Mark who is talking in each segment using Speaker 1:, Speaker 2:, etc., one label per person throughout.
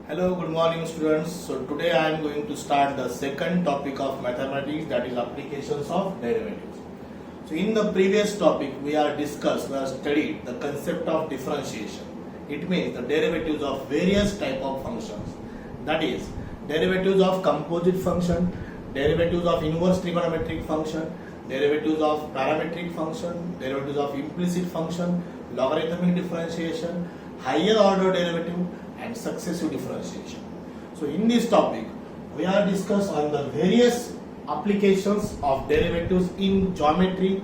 Speaker 1: Hello, good morning students. So today I am going to start the second topic of mathematics, that is applications of derivatives. So in the previous topic we have studied the concept of differentiation. It means the derivatives of various type of functions. That is derivatives of composite function, derivatives of inverse trigonometric function, derivatives of parametric function, derivatives of implicit function, logarithmic differentiation, higher order derivative and successive differentiation. So in this topic we are discuss on the various applications of derivatives in geometry,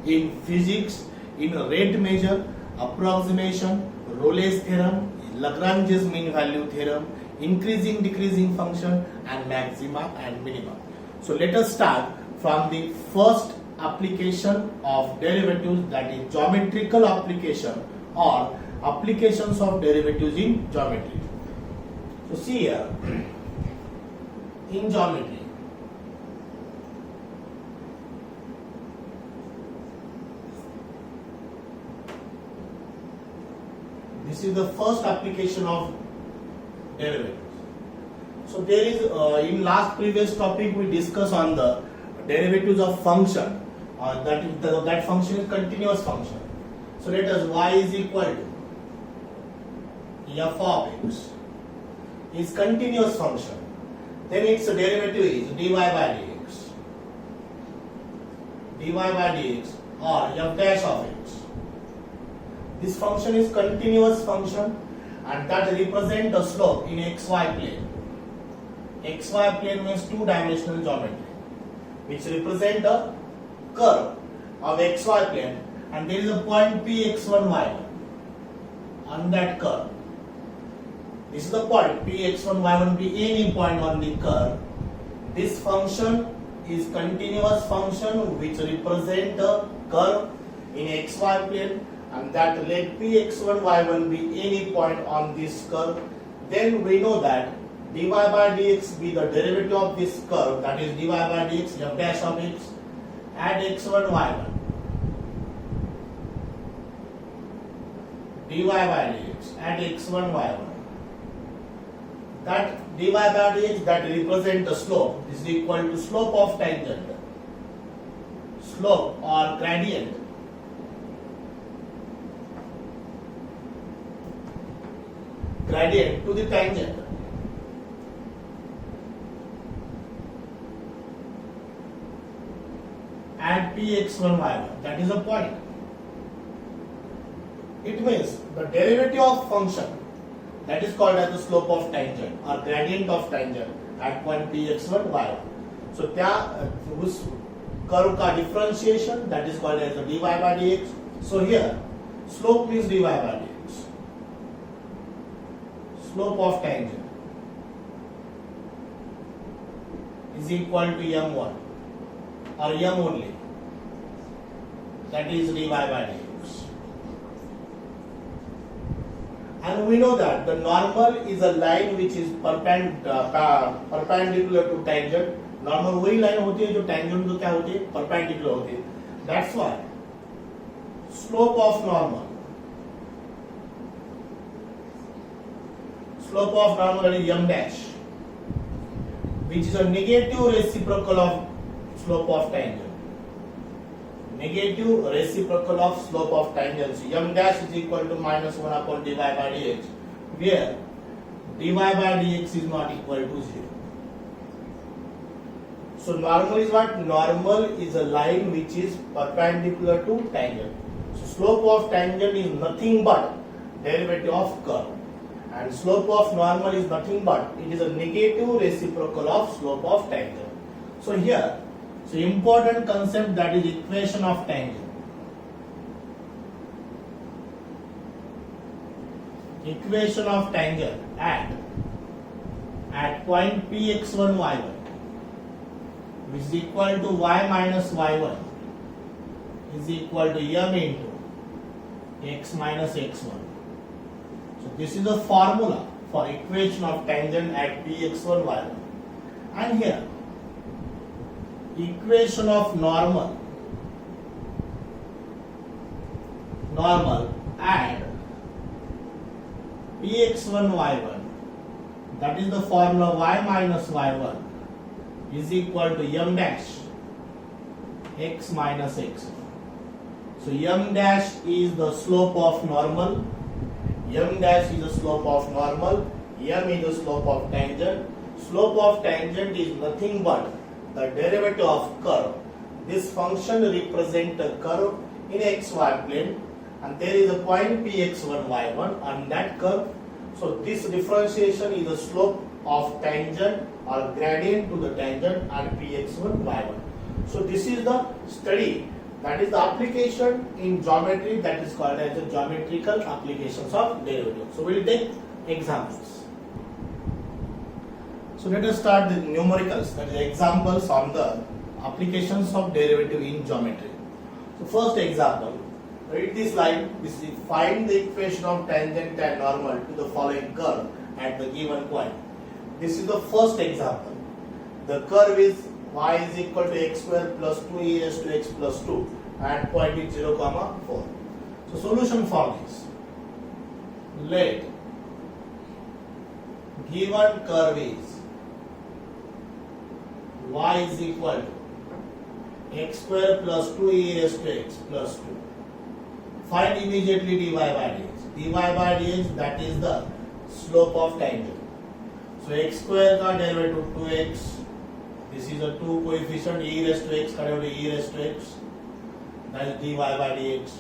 Speaker 1: in physics, in rate measure, approximation, Rolle's theorem, Lagrange's mean value theorem, increasing decreasing function and maxima and minima. So let us start from the first application of derivatives, that is geometrical application or applications of derivatives in geometry. So see here, in geometry, this is the first application of derivatives. So there is in last previous topic we discussed on the derivatives of function, that function is continuous function. So let us y is equal to f of x is continuous function, then its derivative is dy by dx or f dash of x. This function is continuous function and that represent a slope in xy plane. Xy plane means two-dimensional geometry, which represent a curve of xy plane, and there is a point Px1 y1 on that curve. This is the point Px1 y1 be any point on the curve. This function is continuous function which represent a curve in xy plane, and that let Px1 y1 be any point on this curve. Then we know that dy by dx be the derivative of this curve, that is dy by dx f dash of x at x1 y1. dy by dx at x1 y1. That dy by dx that represent the slope is equal to slope of tangent, slope or gradient to the tangent at Px1 y1, that is a point. It means the derivative of function that is called as the slope of tangent or gradient of tangent at point Px1 y1. So त्या उस curve का differentiation that is called as the dy by dx. So here slope means dy by dx. Slope of tangent is equal to m1 or m only, that is dy by dx. And we know that the normal is a line which is perpendicular to tangent. Normal वही line होती है जो tangent को क्या होती है, perpendicular होती है. That's why slope of normal is m dash, which is a negative reciprocal of slope of tangent. Negative reciprocal of slope of tangent. So m dash is equal to minus 1 upon dy by dx, where dy by dx is not equal to 0. So normal is what? Normal is a line which is perpendicular to tangent. So slope of tangent is nothing but derivative of curve, and slope of normal is nothing but it is a negative reciprocal of slope of tangent. So here, so important concept, that is equation of tangent. Equation of tangent at point Px1 y1, which is equal to y minus y1 is equal to m into x minus x1. So this is the formula for equation of tangent at Px1 y1. And here equation of normal at Px1 y1 that is the formula y minus y1 is equal to m dash x minus x. So m dash is the slope of normal, m dash is the slope of normal, m is the slope of tangent. Slope of tangent is nothing but the derivative of curve. This function represents a curve in xy plane, and there is a point px1 y1 on that curve. So this differentiation is the slope of tangent or gradient to the tangent and px1 y1. So this is the study, that is the application in geometry, that is called as the geometrical applications of derivative. So we will take examples. So let us start with numericals, that is examples on the applications of derivative in geometry. So first example, read this line. This is find the equation of tangent and normal to the following curve at the given point. This is the first example. The curve is y is equal to x square plus 2e raised to x plus 2 at point is 0, 4. So solution for this. Let given curve is y is equal to x square plus 2e raised to x plus 2. Find immediately dy by dx. dy by dx, that is the slope of tangent. So x square का derivative 2x. This is a 2 coefficient, e raised to x का derivative e raised to x. That is dy by dx.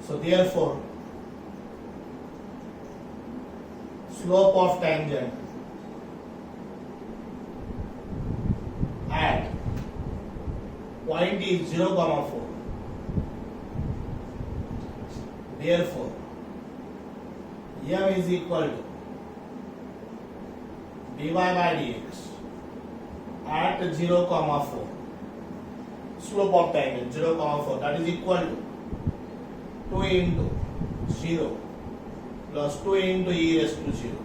Speaker 1: So therefore, slope of tangent at point is 0, 4. Therefore, m is equal to dy by dx at 0, 4. Slope of tangent 0, 4, that is equal to 2 into 0 plus 2 into e raised to 0.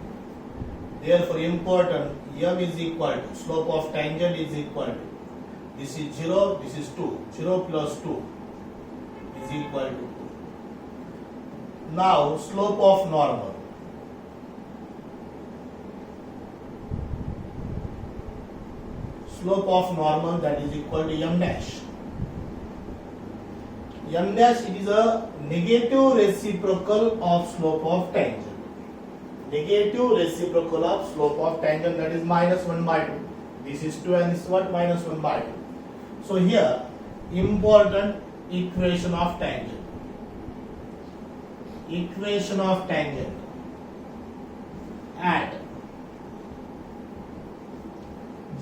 Speaker 1: Therefore, important, m is equal to slope of tangent is equal to, this is 0, this is 2. 0 plus 2 is equal to 2. Now, slope of normal. Slope of normal, that is equal to m dash. M dash, it is a negative reciprocal of slope of tangent. Negative reciprocal of slope of tangent, that is minus 1 by 2. This is 2 and this is what? Minus 1 by 2. So here, important equation of tangent. Equation of tangent at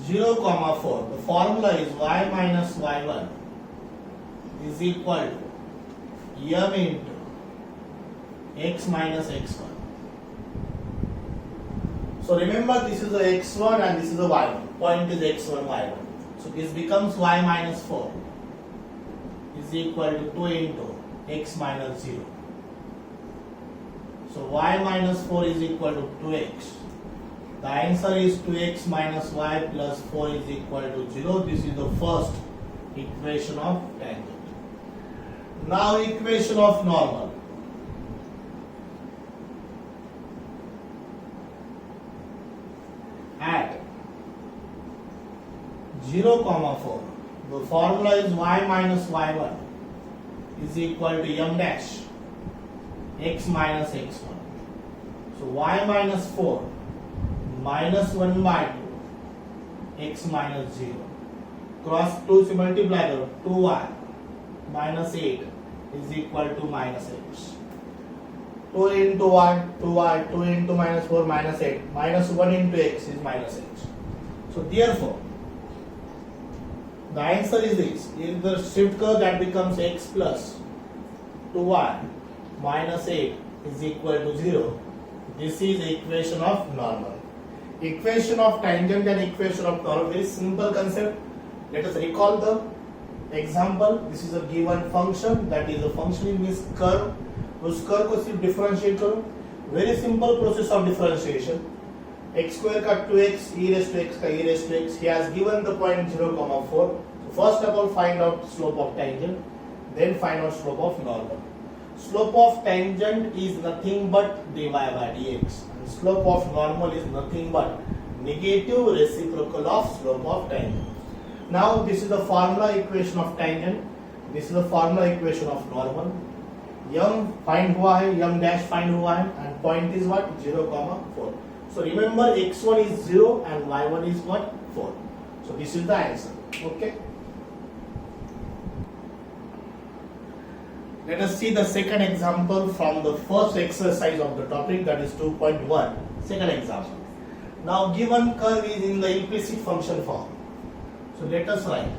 Speaker 1: 0, 4. The formula is y minus y1 is equal to m into x minus x1. So remember, this is the x1 and this is the y1. Point is x1, y1. So this becomes y minus 4 is equal to 2 into x minus 0. So y minus 4 is equal to 2x. The answer is 2x minus y plus 4 is equal to 0. This is the first equation of tangent. Now equation of normal. At 0, 4, the formula is y minus y1 is equal to m dash x minus x1. So y minus 4 minus 1 by 2 x minus 0. Cross 2 to multiply the 2y minus 8 is equal to minus x. 2 into y, 2y, 2 into minus 4 minus 8, minus 1 into x is minus x. So therefore, the answer is this. In the shift curve, that becomes x plus 2y minus 8 is equal to 0. This is equation of normal. Equation of tangent and equation of normal, very simple concept. Let us recall the example. This is a given function, that is a function in this curve. उस curve को सिर्फ differentiate करो. Very simple process of differentiation. x square का 2x e raised to x का e raised to x. He has given the point 0, 4. So first of all, find out slope of tangent, then find out slope of normal. Slope of tangent is nothing but dy by dx. And Slope of normal is nothing but negative reciprocal of slope of tangent. Now this is the formula equation of tangent. This is the formula equation of normal. M find हुआ है, M dash find हुआ है, and point is what? 0,4. So remember x1 is 0 and y1 is what? 4. So this is the answer. Okay. Let us see the second example from the first exercise of the topic, that is 2.1. Second example. Now given curve is in the implicit function form. So let us write.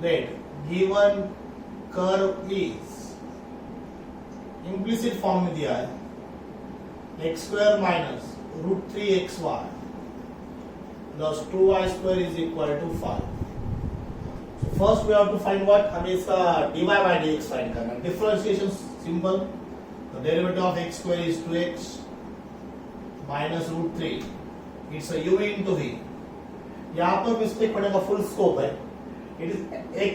Speaker 1: Let given curve is implicit form में दिया है x square minus root 3xy plus 2y square is equal to 5. So first we have to find what? हमें इसका dy by dx find करना है. Differentiation simple. The derivative of x square is 2x minus root 3. It's a u into v. यहाँ पर mistake पड़ेगा, full scope है. It is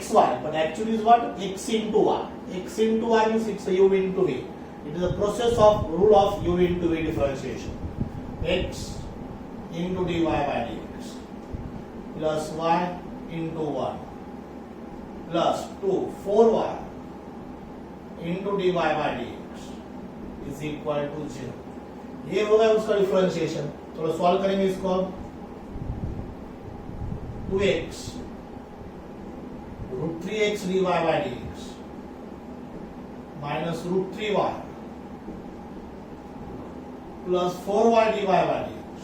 Speaker 1: xy, but actually is what? X into y. X into y means it's a u into v. It is a process of rule of u into v differentiation. X into dy by dx plus y into 1 plus 2 4y into dy by dx is equal to 0. ये होगा उसका differentiation. थोड़ा solve करेंगे इसको. 2x root 3x dy by dx minus root 3y plus 4y dy by dx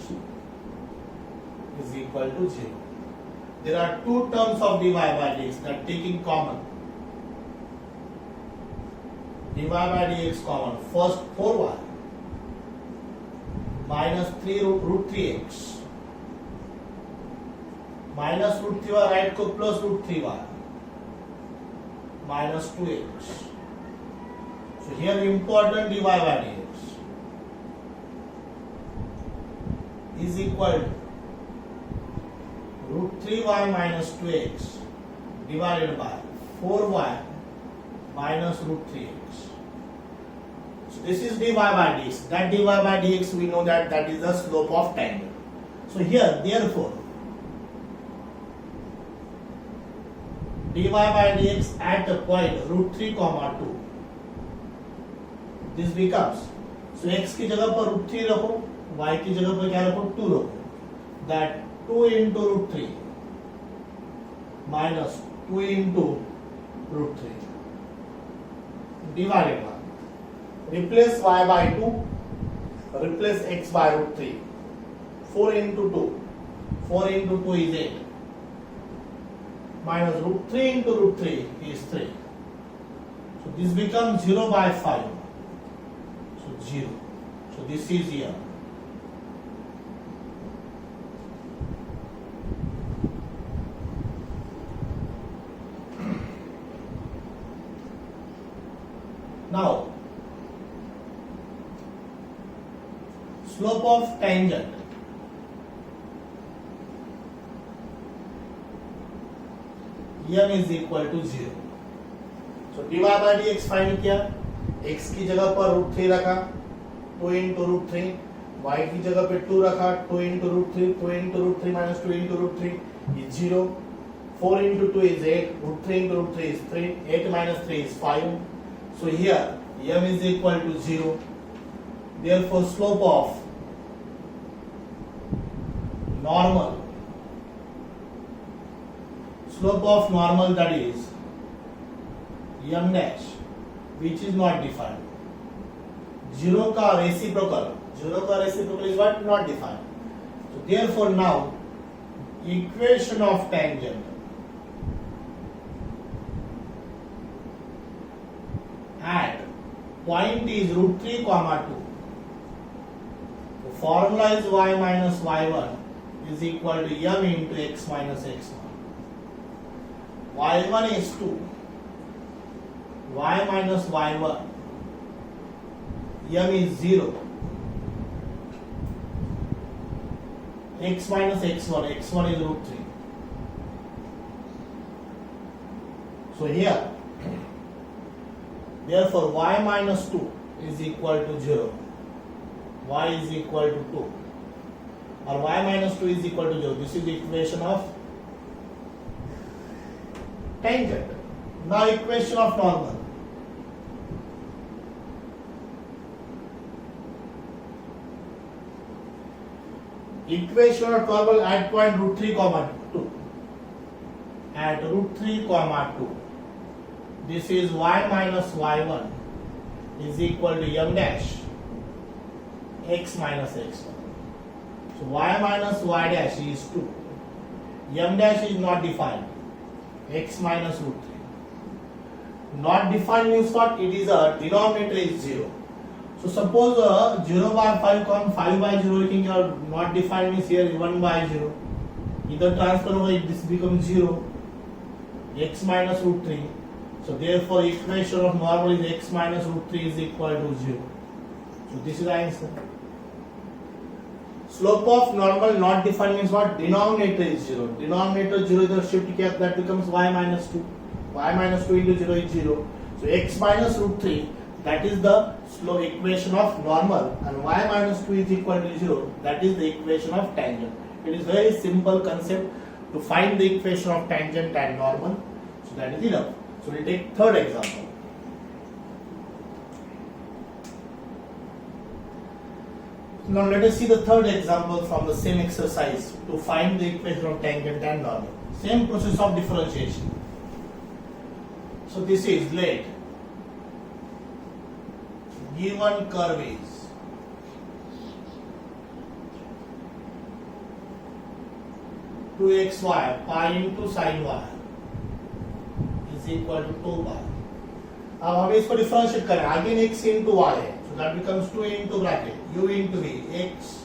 Speaker 1: is equal to 0. There are two terms of dy by dx that taking common. dy by dx common. First 4y minus 3 root 3x minus root 3y right को plus root 3y minus 2x. So here important dy by dx is equal to root 3y minus 2x divided by 4y minus root 3x. So this is dy by dx. That dy by dx we know that is the slope of tangent. So here therefore dy by dx at the point root 3 comma 2. This becomes, so x की जगह पर root 3 रखो, y की जगह पर क्या रखो? 2 रखो. That 2 into root 3 minus 2 into root 3 divided by, replace y by 2, replace x by root 3. 4 into 2, 4 into 2 is 8. Minus root 3 into root 3 is 3. So this becomes 0 by 5. So 0. So this is here. Now, slope of tangent. M is equal to 0. So dy by dx find किया, x की जगह पर root 3 रखा, 2 into root 3, y की जगह पे 2 रखा, 2 into root 3, 2 into root 3 minus 2 into root 3 is 0. 4 into 2 is 8, root 3 into root 3 is 3, 8 minus 3 is 5. So here M is equal to 0. Therefore slope of normal, that is M dash, which is not defined. 0 का reciprocal is what? Not defined. So therefore now equation of tangent at point is root 3 comma 2. The formula is y minus y1 is equal to m into x minus x1. y1 is 2. y minus y1. m is 0. x minus x1. x1 is root 3. So here, therefore y minus 2 is equal to 0. y is equal to 2 or y minus 2 is equal to 0. This is the equation of tangent. Now equation of normal. Equation of normal at point root 3 comma 2. At root 3 comma 2. This is y minus y1 is equal to m dash x minus x1. So y minus y dash is 2. M dash is not defined. X minus root 3. Not defined means what? It is a denominator is 0. So suppose 0 by 5 come 5 by 0, you think are not defined means here 1 by 0. Either transfer over this becomes 0. X minus root 3. So therefore equation of normal is x minus root 3 is equal to 0. So this is the answer. Slope of normal not defined means what? Denominator is 0. Denominator 0 either shift kiya that becomes y minus 2. Y minus 2 into 0 is 0. So x minus root 3 that is the slope equation of normal and y minus 2 is equal to 0 that is the equation of tangent. It is very simple concept to find the equation of tangent and normal. So that is enough. So we will take third example. Now let us see the third example from the same exercise to find the equation of tangent and normal. Same process of differentiation. So this is let given curve is two xy pi into sin y is equal to 2 pi. अब हम इसको differentiate करें. Again x into y है. So that becomes 2 into bracket u into v x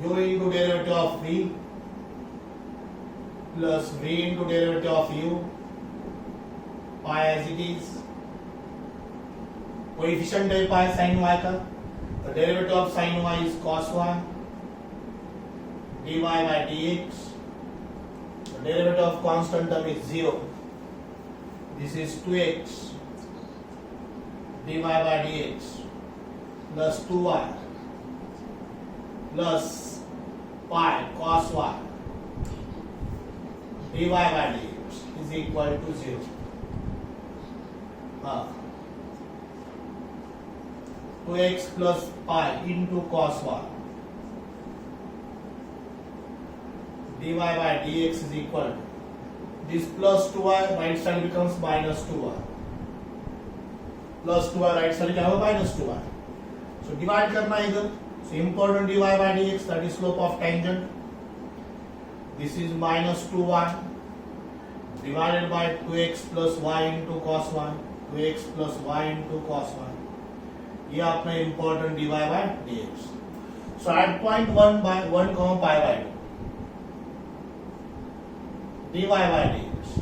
Speaker 1: u into derivative of v plus v into derivative of u pi as it is. Coefficient है pi sin y का. The derivative of sin y is cos y dy by dx. The derivative of constant term is 0. This is 2x dy by dx plus 2y plus pi cos y dy by dx is equal to 0. 2x plus pi into cos y dy by dx is equal to this plus 2y right side becomes minus 2y plus 2y right side क्या होगा minus 2y. So divide करना है इधर. So important dy by dx that is slope of tangent. This is minus 2y divided by 2x plus y into cos y 2x plus y into cos y. ये अपना important dy by dx. So at point 1 by 1 comma pi by 2 dy by dx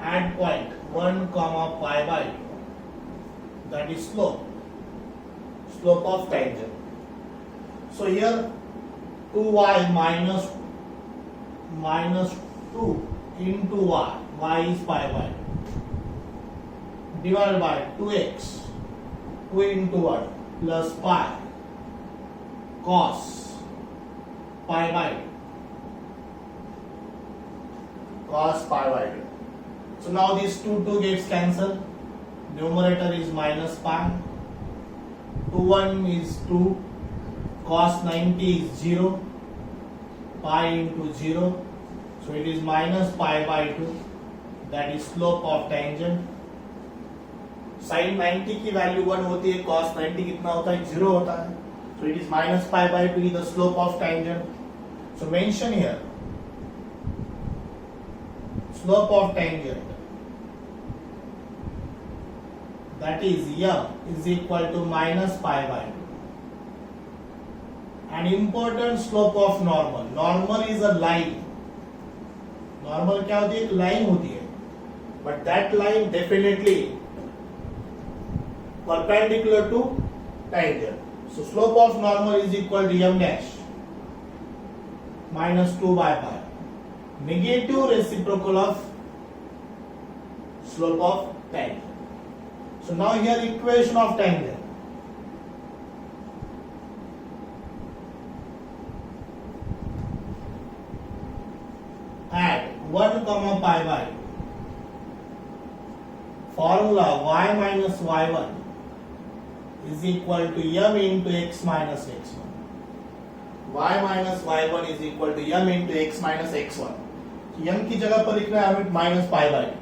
Speaker 1: at point 1 comma pi by 2 that is slope of tangent. So here 2y minus 2 into y is pi by 2 divided by 2x 2 into 1 plus pi cos pi by 2 cos pi by 2. So now these 2 gets cancelled. Numerator is minus pi. 2 1 is 2. Cos 90 is 0. Pi into 0. So it is minus pi by 2. That is slope of tangent. Sin 90 की value 1 होती है. Cos 90 कितना होता है? 0 होता है. So it is minus pi by 2 is the slope of tangent. So mention here. Slope of tangent that is m is equal to minus pi by 2. An important slope of normal. Normal is a line. Normal क्या होती है? एक line होती है. But that line definitely perpendicular to tangent. So slope of normal is equal to m dash minus 2 by pi. Negative reciprocal of slope of tangent. So now here equation of tangent. comma pi by 2. Formula y minus y1 is equal to m into x minus x1. y minus y1 is equal to m into x minus x1. m की जगह पर लिखना है हमें minus pi by 2.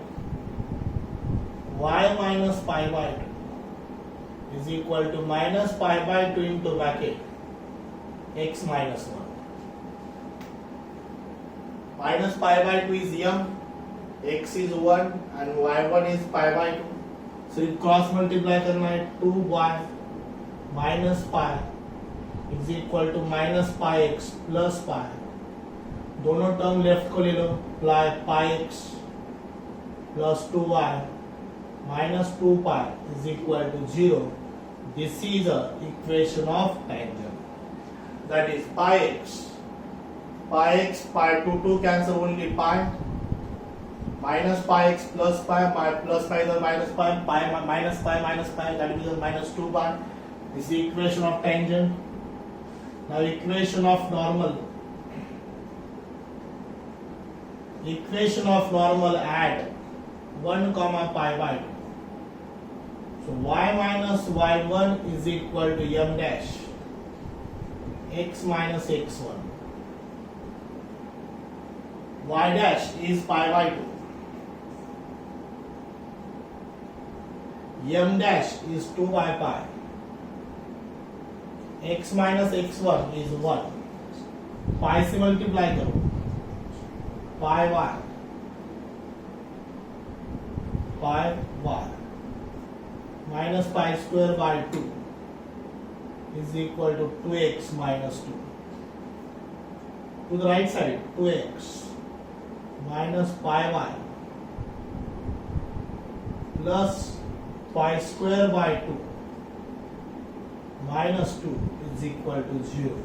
Speaker 1: y minus pi by 2 is equal to minus pi by 2 into bracket x minus 1. Minus pi by 2 is m, x is 1 and y1 is pi by 2. सिर्फ cross multiply करना है 2y minus pi is equal to minus pi x plus pi. दोनों term left को ले लो, apply pi x plus 2y minus 2 pi is equal to 0. This is a equation of tangent. That is pi x, pi 2 cancel only pi, minus pi x plus pi plus pi is a minus pi minus pi that is a minus 2 pi. This is the equation of tangent. Now equation of normal. Equation of normal at 1 comma pi by 2. So y minus y1 is equal to m dash x minus x1. Y dash is pi by 2. M dash is 2 by pi. X minus x1 is 1. Pi से multiply करो, pi y minus pi square by 2 is equal to 2x minus 2. To the right side, 2x minus pi y plus pi square by 2 minus 2 is equal to 0.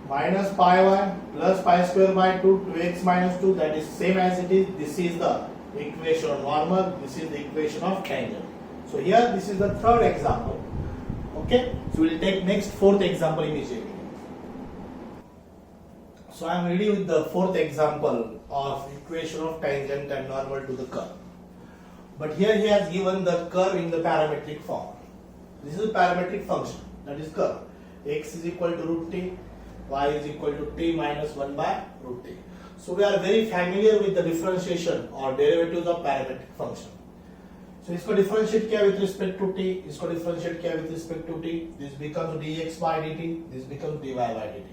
Speaker 1: Minus pi y plus pi square by 2 2x minus 2, that is same as it is. This is the equation of normal, this is the equation of tangent. So here this is the third example. Okay, so we will take next fourth example immediately. So I am ready with the fourth example of equation of tangent and normal to the curve. But here he has given the curve in the parametric form. This is a parametric function, that is curve. X is equal to root t, y is equal to t minus 1 by root t. So we are very familiar with the differentiation or derivatives of parametric function. So इसको differentiate किया with respect to t, इसको differentiate किया with respect to t. This becomes dx by dt, this becomes dy by dt.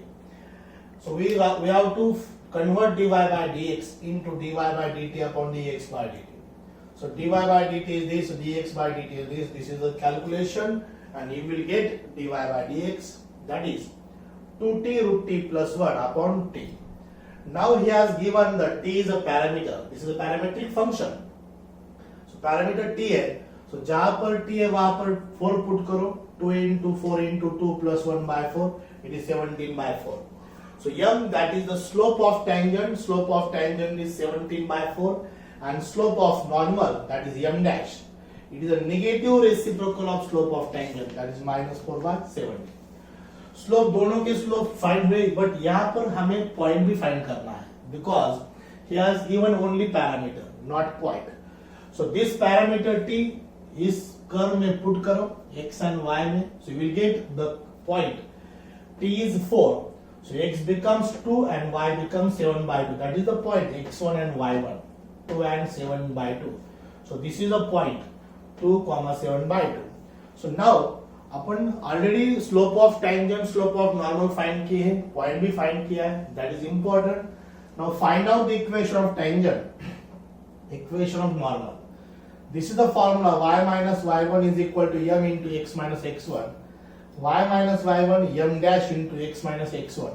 Speaker 1: So we have to convert dy by dx into dy by dt upon dx by dt. So dy by dt is this, dx by dt is this. This is the calculation, and you will get dy by dx, that is 2t root t plus 1 upon t. Now he has given the t is a parameter. This is a parametric function. So parameter t है. So जहाँ पर t है वहाँ पर 4 put करो. 2 into 4 into 2 plus 1 by 4. It is 17 by 4. So m, that is the slope of tangent. Slope of tangent is 17 by 4, and slope of normal, that is m dash. It is a negative reciprocal of slope of tangent, that is minus 4 by 17. Slope दोनों के slope find हुए, but यहाँ पर हमें point भी find करना है, because he has given only parameter, not point. So this parameter t इस curve में put करो x and y में, so you will get the point. T is 4. So x becomes 2 and y becomes 7 by 2. That is the point x1 and y1. 2 and 7 by 2. So this is the point 2, 7 by 2. So now upon already slope of tangent, slope of normal find किए हैं, point भी find किया है. That is important. Now find out the equation of tangent, equation of normal. This is the formula y minus y1 is equal to m into x minus x1. y minus y1 m dash into x minus x1.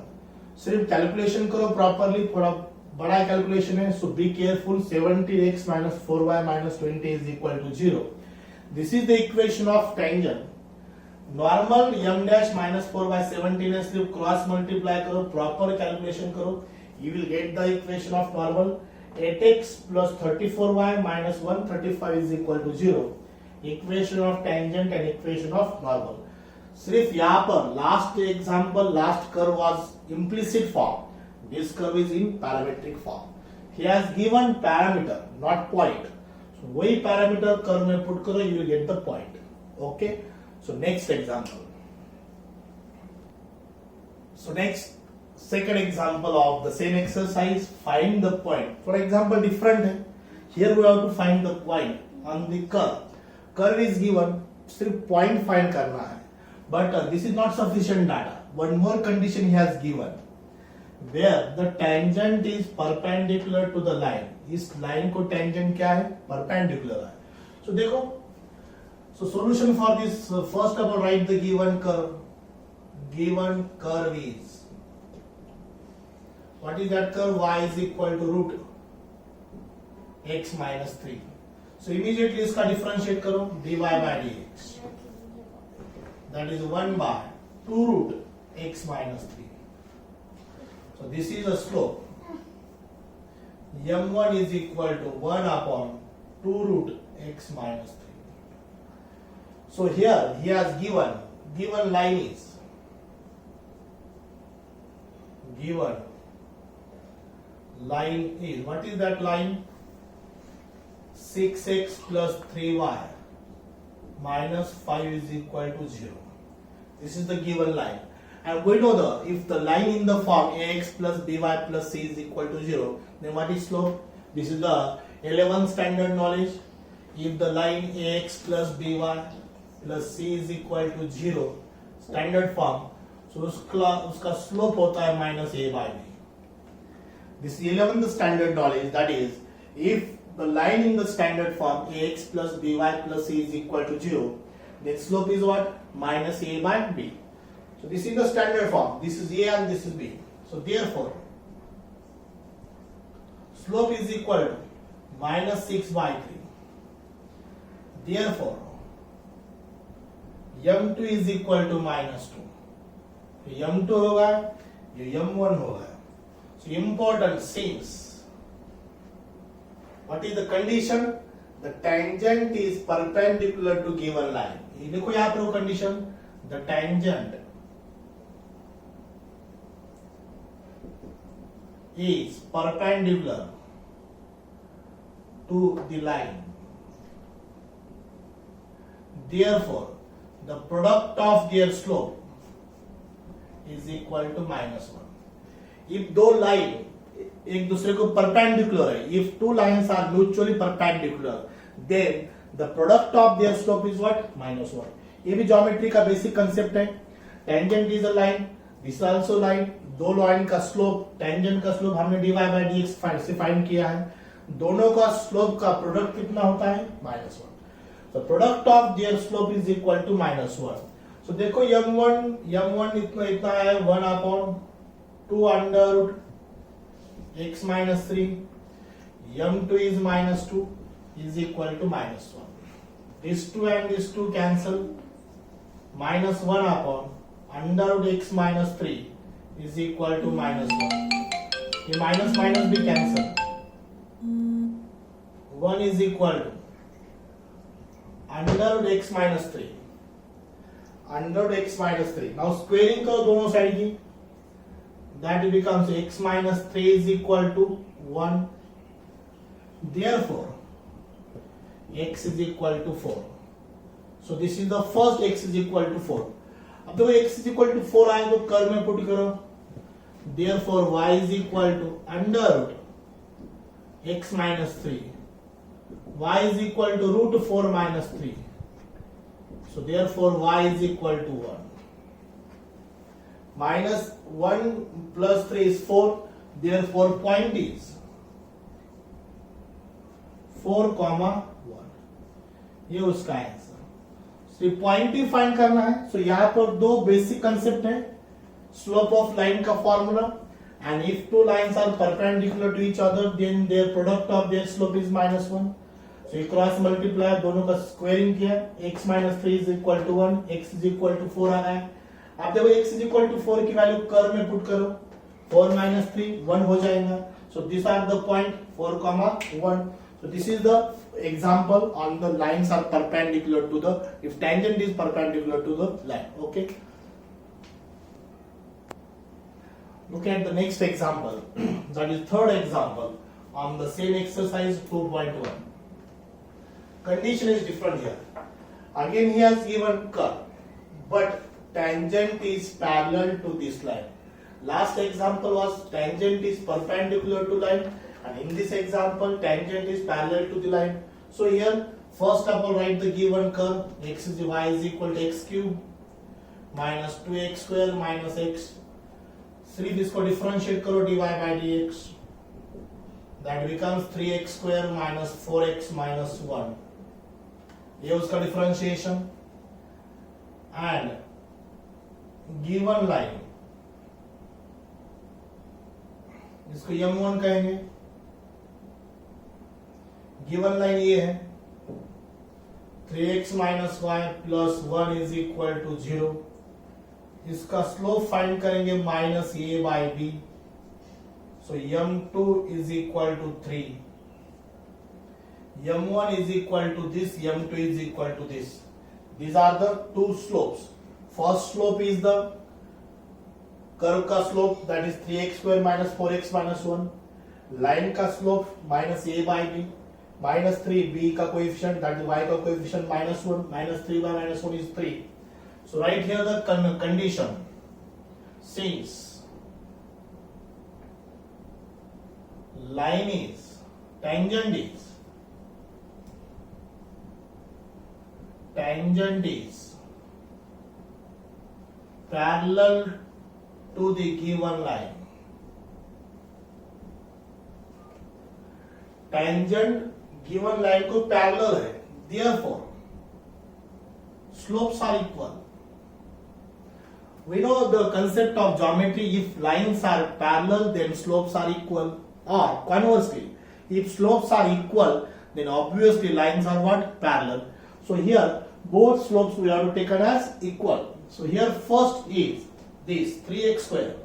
Speaker 1: सिर्फ calculation करो properly, थोड़ा बड़ा calculation है, so be careful. 17x minus 4y minus 20 is equal to 0. This is the equation of tangent. Normal m dash minus 4 by 17 है, सिर्फ cross multiply करो, proper calculation करो, you will get the equation of normal. 8x plus 34y minus 135 is equal to 0. Equation of tangent and equation of normal. सिर्फ यहाँ पर last example, last curve was implicit form. This curve is in parametric form. He has given parameter, not point. So वही parameter curve में put करो, you will get the point. Okay. So next example. So next, second example of the same exercise, find the point. For example, different है. Here we have to find the point on the curve. Curve is given, सिर्फ point find करना है. But this is not sufficient data. One more condition he has given, where the tangent is perpendicular to the line. इस line को tangent क्या है? Perpendicular है. So देखो, so solution for this, first of all write the given curve. Given curve is, what is that curve? Y is equal to root x minus 3. So immediately इसका differentiate करो, dy by dx. That is 1 by 2 root x minus 3. So this is a slope. M1 is equal to 1 upon 2 root x minus 3. So here he has given line is, what is that line? 6x plus 3y minus 5 is equal to 0. This is the given line. And we know if the line in the form ax plus by plus c is equal to 0, then what is slope? This is the 11th standard knowledge. If the line ax plus by plus c is equal to 0, standard form, so उसका slope होता है minus a by b. This 11th standard knowledge, that is, if the line in the standard form ax plus by plus c is equal to 0, then slope is what? Minus a by b. So this is the standard form. This is a and this is b. So therefore, slope is equal to minus 6 by 3. Therefore, m2 is equal to minus 2. तो m2 होगा, ये m1 होगा. So important, since what is the condition? The tangent is perpendicular to given line. ये देखो यहाँ पर वो condition, the tangent is perpendicular to the line. Therefore, the product of their slope is equal to minus 1. If दो line एक दूसरे को perpendicular है, if two lines are mutually perpendicular, then the product of their slope is what? Minus 1. ये भी geometry का basic concept है. Tangent is a line, this is also line. दो line का slope, tangent का slope हमने dy by dx से find किया है. दोनों का slope का product कितना होता है? Minus 1. The product of their slope is equal to minus 1. So देखो m1 इतना है 1 upon 2 under root x minus 3. m2 is minus 2 is equal to minus 1. This 2 and this 2 cancel. Minus 1 upon under root x minus 3 is equal to minus 1. ये minus minus भी cancel. 1 is equal to under root x minus 3. Under root x minus 3. Now squaring करो दोनों side की. That becomes x minus 3 is equal to 1. Therefore, x is equal to 4. So this is the first x is equal to 4. अब देखो x is equal to 4 आए तो curve में put करो. Therefore, y is equal to under root x minus 3. Y is equal to root 4 minus 3. So therefore, y is equal to 1. Minus 1 plus 3 is 4. Therefore, point is 4, 1. ये उसका answer. सिर्फ point ही find करना है. सो यहाँ पर दो basic concept है. Slope of line का formula, and if two lines are perpendicular to each other then their product of their slope is minus 1. So cross multiply दोनों का स्क्वायरिंग किया. x minus 3 is equal to 1, x is equal to 4 आ रहा है. आप देखो x is equal to 4 की value curve में put करो. 4 minus 3 1 हो जाएगा. So this are the point 4, 1. So this is the example on the lines are perpendicular to the, if tangent is perpendicular to the line. Okay. Look at the next example. That is third example on the same exercise 2.1. Condition is different here. Again he has given curve, but tangent is parallel to this line. Last example was tangent is perpendicular to line, and in this example tangent is parallel to the line. So here first of all write the given curve. X is y is equal to x cube minus 2x square minus x. 3 इसको differentiate करो dy by dx. That becomes 3x square minus 4x minus 1. ये उसका differentiation. And given line, इसको m1 कहेंगे. Given line ये है 3x minus y plus 1 is equal to 0. इसका slope find करेंगे minus a by b. So m2 is equal to 3. m1 is equal to this, m2 is equal to this. These are the two slopes. First slope is the curve का slope, that is 3x square minus 4x minus 1. Line का slope minus a by b minus 3, b का coefficient, that is y का coefficient minus 1, minus 3 by minus 1 is 3. So right here the condition says line is, tangent is parallel to the given line. Tangent given line को parallel है, therefore slopes are equal. We know the concept of geometry. If lines are parallel, then slopes are equal. Or conversely, if slopes are equal, then obviously lines are what? Parallel. So here both slopes we have to take as equal. So here first is this 3x square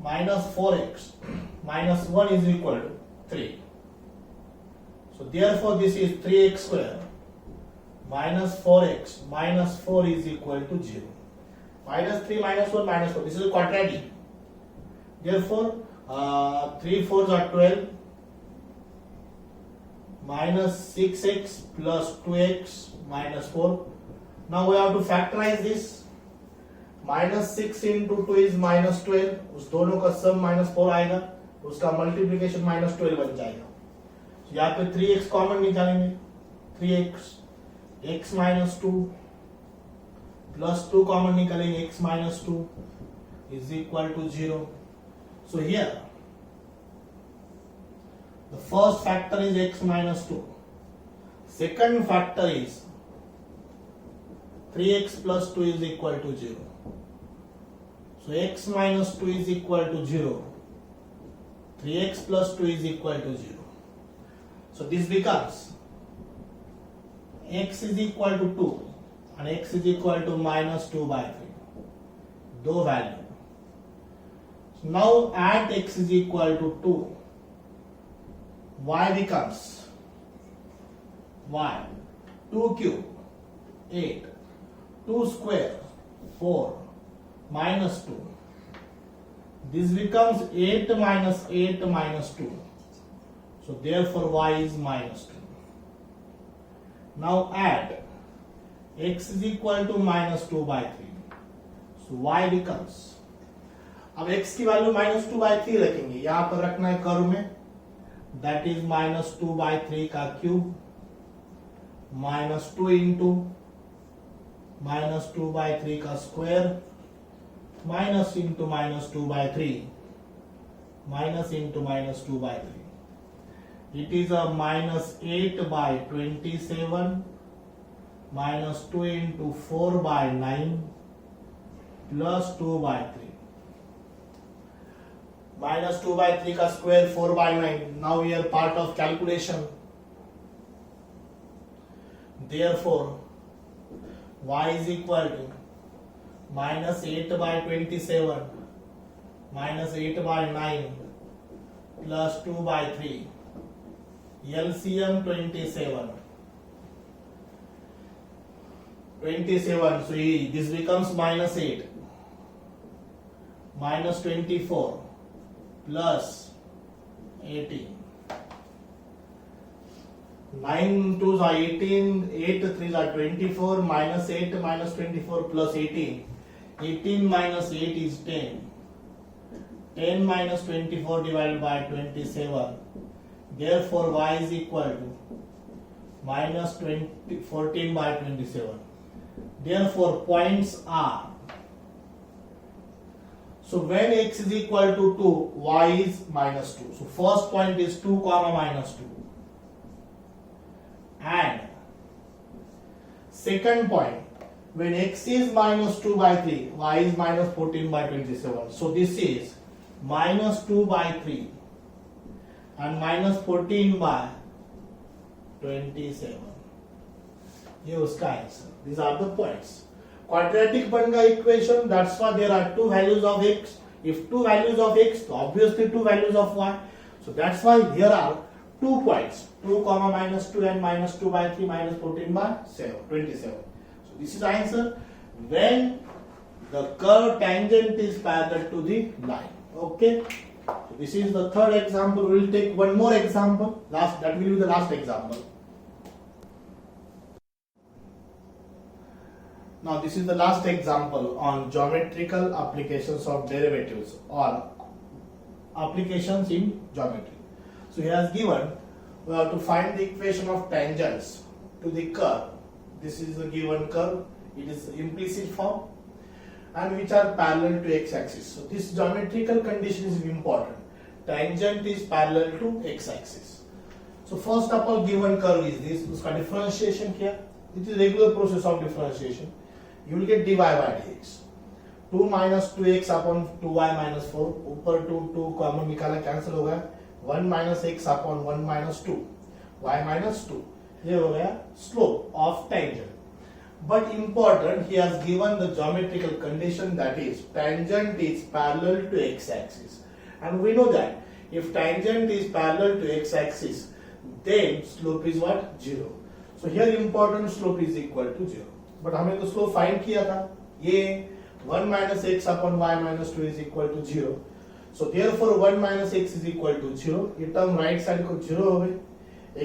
Speaker 1: minus 4x minus 1 is equal to 3. So therefore this is 3x square minus 4x minus 4 is equal to 0. Minus 3 minus 1 minus 4. This is a quadratic. Therefore 3 4s are 12 minus 6x plus 2x minus 4. Now we have to factorize this. Minus 6 into 2 is minus 12. उस दोनों का sum minus 4 आएगा. उसका multiplication minus 12 बन जाएगा. So यहाँ पे 3x common निकालेंगे. 3x x minus 2 plus 2 common निकालेंगे, x minus 2 is equal to 0. So here the first factor is x minus 2. Second factor is 3x plus 2 is equal to 0. So x minus 2 is equal to 0. 3x plus 2 is equal to 0. So this becomes x is equal to 2 and x is equal to minus 2 by 3. दो value. So now at x is equal to 2, y becomes y 2 cube 8, 2 square 4 minus 2. This becomes 8 minus 8 minus 2. So therefore y is minus 2. Now add x is equal to minus 2 by 3. So y becomes, अब x की value minus 2 by 3 रखेंगे, यहां पर रखना है curve में, that is minus 2 by 3 का cube minus 2 into minus 2 by 3 का square minus into minus 2 by 3 minus into minus 2 by 3. It is a minus 8 by 27 minus 2 into 4 by 9 plus 2 by 3. Minus 2 by 3 का square 4 by 9. Now we are part of calculation. Therefore, y is equal to minus 8 by 27 minus 8 by 9 plus 2 by 3. LCM 27. 27. So this becomes minus 8. minus 24 plus 18. 9 2s are 18, 8 3s are 24, minus 8 minus 24 plus 18. 18 minus 8 is 10. 10 minus 24 divided by 27. Therefore, y is equal to minus 14 by 27. Therefore, points are. So, when x is equal to 2, y is minus 2. So, first point is 2 comma minus 2. And second point, when x is minus 2 by 3, y is minus 14 by 27. So, this is minus 2 by 3 and minus 14 by 27. ये उसका answer. These are the points. Quadratic बन गया equation. That's why there are two values of x. If two values of x, so obviously two values of y. So that's why here are 2 points. 2 comma minus 2 and minus 2 by 3 minus 14 by 27. So this is the answer when the curve tangent is parallel to the line. Okay. So this is the third example. We will take one more example. That will be the last example. Now this is the last example on geometrical applications of derivatives or applications in geometry. So he has given, we have to find the equation of tangents to the curve. This is the given curve. It is implicit form and which are parallel to x-axis. So this geometrical condition is important. Tangent is parallel to x-axis. So first of all, given curve is this. उसका differentiation क्या? It is regular process of differentiation. You will get dy by dx. 2 minus 2x upon 2y minus 4. ऊपर 2 common निकाला cancel हो गया. 1 minus x upon 1 minus 2. Y minus 2. ये हो गया slope of tangent. But important, he has given the geometrical condition that is tangent is parallel to x-axis. And we know that if tangent is parallel to x-axis, then slope is what? 0. So here important slope is equal to 0. But हमने तो slope find किया था. ये 1 minus x upon y minus 2 is equal to 0. So therefore 1 minus x is equal to 0. ये term right side को 0 हो गई.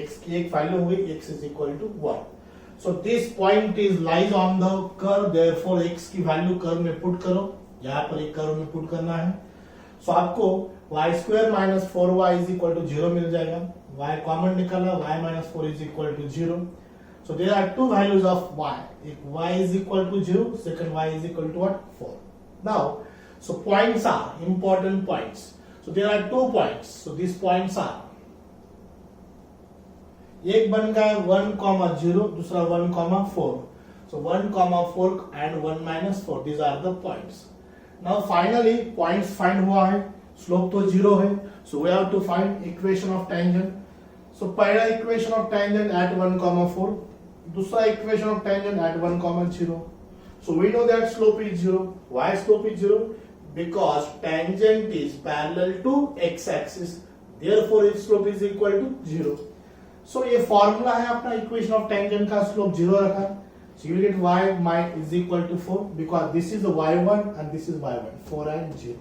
Speaker 1: x की एक value हो गई. x is equal to 1. So this point is lies on the curve. Therefore x की value curve में put करो. यहाँ पर एक curve में put करना है. So आपको y square minus 4y is equal to 0 मिल जाएगा. y common निकाला. y minus 4 is equal to 0. So there are two values of y. If y is equal to 0, second y is equal to what? 4. Now, so points are important points. So there are 2 points. So these points are एक बन गया 1,0, दूसरा 1,4. So 1,4 and 1 minus 4. These are the points. Now finally points find हुआ है. Slope तो 0 है. So we have to find equation of tangent. So पहला equation of tangent at 1,4. दूसरा equation of tangent at 1,0. So we know that slope is 0. Why slope is 0? Because tangent is parallel to x-axis. Therefore its slope is equal to 0. So ये formula है अपना equation of tangent का slope 0 रखा. So you will get y is equal to 4 because this is the y1 and this is y1. 4 and 0.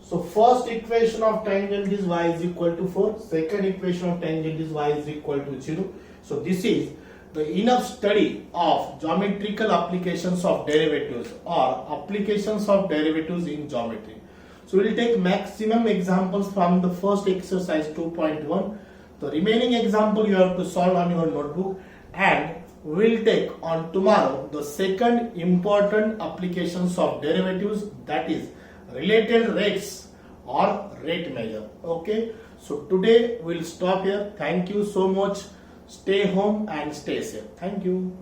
Speaker 1: So first equation of tangent is y is equal to 4. Second equation of tangent is y is equal to 0. So this is the enough study of geometrical applications of derivatives or applications of derivatives in geometry. So we will take maximum examples from the first exercise 2.1. The remaining example you have to solve on your notebook, and we will take on tomorrow the second important applications of derivatives, that is related rates or rate measure. Okay, so today we'll stop here. Thank you so much. Stay home and stay safe. Thank you.